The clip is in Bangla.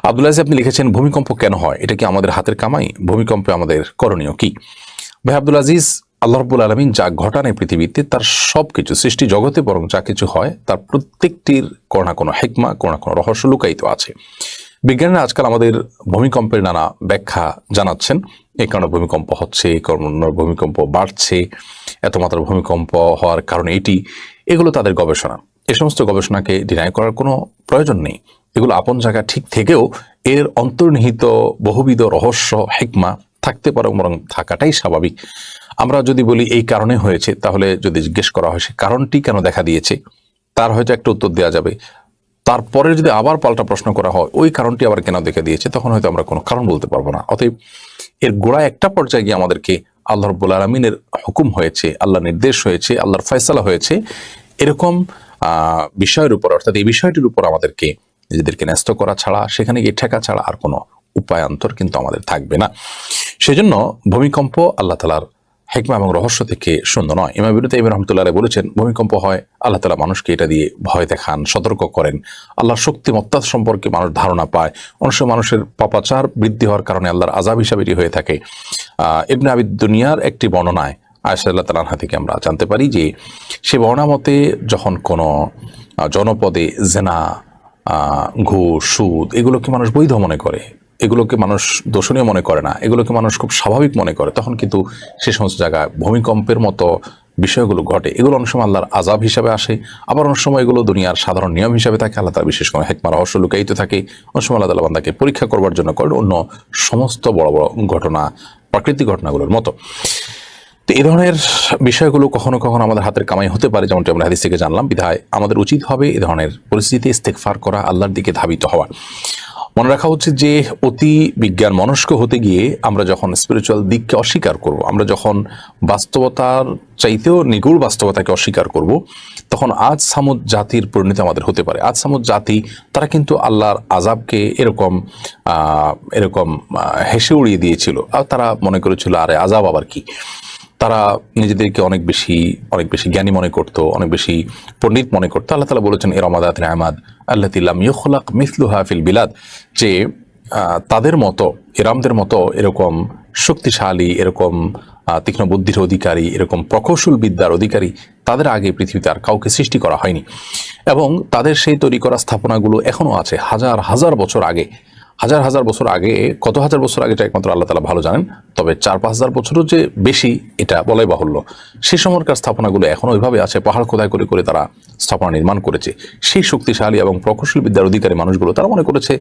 আব্দুল আজিজ আপনি লিখেছেন, ভূমিকম্প কেন হয়? এটা কি আমাদের হাতের কামাই? ভূমিকম্পে আমাদের করণীয় কি? ভাই আব্দুল আজিজ, আল্লাহ রাব্বুল আলামিন যা ঘটান এই পৃথিবীতে, তার সবকিছু সৃষ্টি জগতে বরং যা কিছু হয় তার প্রত্যেকটির কোনো না কোনো হিকমা, কোনো না কোনো রহস্য লুকায়িত আছে। বিজ্ঞানীরা আজকাল আমাদের ভূমিকম্পের নানা ব্যাখ্যা জানাচ্ছেন। এই কারণে ভূমিকম্প হচ্ছে, এই কারণে ভূমিকম্প বাড়ছে, এত মাত্রার ভূমিকম্প হওয়ার কারণ এটি। এগুলো তাদের গবেষণা। এই সমস্ত গবেষণাকে ডিনাই করার কোনো প্রয়োজন নেই। এগুলো আপন জায়গা ঠিক থেকেও এর অন্তর্নিহিত বহুবিধ রহস্য, হিকমা থাকতে পারে, বরং থাকাটাই স্বাভাবিক। আমরা যদি বলি এই কারণে হয়েছে, তাহলে যদি জিজ্ঞেস করা হয় সে কারণটি কেন দেখা দিয়েছে, তার হয়তো একটা উত্তর দেওয়া যাবে। তারপরে যদি আবার পাল্টা প্রশ্ন করা হয় ওই কারণটি আবার কেন দেখা দিয়েছে, তখন হয়তো আমরা কোনো কারণ বলতে পারবো না। অতএব এর গোড়ায় একটা পর্যায়ে গিয়ে আমাদেরকে আল্লাহ রাব্বুল আলামিনের হুকুম হয়েছে, আল্লাহ নির্দেশ হয়েছে, আল্লাহর ফয়সালা হয়েছে, এরকম বিষয়ের উপর, অর্থাৎ এই বিষয়টির উপর আমাদেরকে নিজেদেরকে ন্যস্ত করা ছাড়া, সেখানে গিয়ে ঠেকা ছাড়া আর কোনো উপায়ান্তর কিন্তু আমাদের থাকবে না। সেজন্য ভূমিকম্প আল্লাহ তাআলার হিকমা এবং রহস্য থেকে শূন্য নয়। ইমাম ইবনে তাইমিয়া রাহমাতুল্লাহ আলাইহি বলেছেন, ভূমিকম্প হয় আল্লাহ তাআলা মানুষকে এটা দিয়ে ভয় দেখান, সতর্ক করেন, আল্লাহর শক্তিমত্তা সম্পর্কে মানুষ ধারণা পায়। অনেক সময় মানুষের পাপাচার বৃদ্ধি হওয়ার কারণে আল্লাহর আযাব হিসাবে এটি হয়ে থাকে। ইবনে আবি দুনিয়ার একটি বর্ণনায় আয়েশা রাদিয়াল্লাহু আনহা থেকে আমরা জানতে পারি যে, সে বর্ণনা মতে যখন কোনো জনপদে জেনা, ঘুষ, সুদ এগুলোকে মানুষ বৈধ মনে করে, এগুলোকে মানুষ দোষণীয় মনে করে না, এগুলোকে মানুষ খুব স্বাভাবিক মনে করে, তখন কিন্তু সে সমস্ত জায়গায় ভূমিকম্পের মতো বিষয়গুলো ঘটে। এগুলো অনেক সময় আল্লাহর আযাব হিসাবে আসে, আবার অনেক সময় এগুলো দুনিয়ার সাধারণ নিয়ম হিসাবে থাকে। আল্লাহ তাআলা বিশেষ কোনো হিকমা রহস্য লুকায়িত থাকে। অনেক সময় আল্লাহ তাআলা বান্দাকে পরীক্ষা করবার জন্য করেন, অন্য সমস্ত বড় বড় ঘটনা, প্রাকৃতিক ঘটনাগুলোর মতো। তো এই ধরনের বিষয়গুলো কখনো কখনো আমাদের হাতের কামাই হতে পারে, যেমনটি আমরা হাদিস থেকে জানলাম। বিধায় আমাদের উচিত হবে এই ধরনের পরিস্থিতিতে ইস্তেগফার করা, আল্লাহর দিকে ধাবিত হওয়া। মনে রাখা উচিত যে অতি বিজ্ঞান মনস্ক হতে গিয়ে আমরা যখন স্পিরিচুয়াল দিককে অস্বীকার করব, আমরা যখন বাস্তবতার চাইতেও নিগুড় বাস্তবতাকে অস্বীকার করব, তখন আজ সামুদ জাতির পরিণতি আমাদের হতে পারে। আজ সামুদ জাতি, তারা কিন্তু আল্লাহর আযাবকে এরকম হেসে উড়িয়ে দিয়েছিল। আর তারা মনে করেছিল আরে আযাব আবার কি। তারা নিজেদেরকে অনেক বেশি জ্ঞানী মনে করত, অনেক বেশি পণ্ডিত মনে করতো। আল্লাহ তাআলা বলেছেন ইরমাদাত নিআমাদ আল্লাতী লাম ইউখলাক মিসলুহা ফিল বিলাদ, যে তাদের মতো, ইরামদের মতো এরকম শক্তিশালী, এরকম তীক্ষ্ণ বুদ্ধির অধিকারী, এরকম প্রকৌশল বিদ্যার অধিকারী তাদের আগে পৃথিবীতে আর কাউকে সৃষ্টি করা হয়নি। এবং তাদের সেই তৈরি করা স্থাপনাগুলো এখনো আছে হাজার হাজার বছর আগে। হাজার হাজার বছর আগে, কত হাজার বছর আগে এটা একমাত্র আল্লাহ তাআলা ভালো জানেন। তবে 4-5 হাজার বছরও যে বেশি, এটা বলাই বাহুল্য। সে সময়কার স্থাপনাগুলো এখনো ওইভাবে আছে, পাহাড় খোদাই করে করে তারা স্থাপনা নির্মাণ করেছে। সেই শক্তিশালী এবং প্রকৌশল বিদ্যার অধিকারী মানুষগুলো তারা মনে করেছে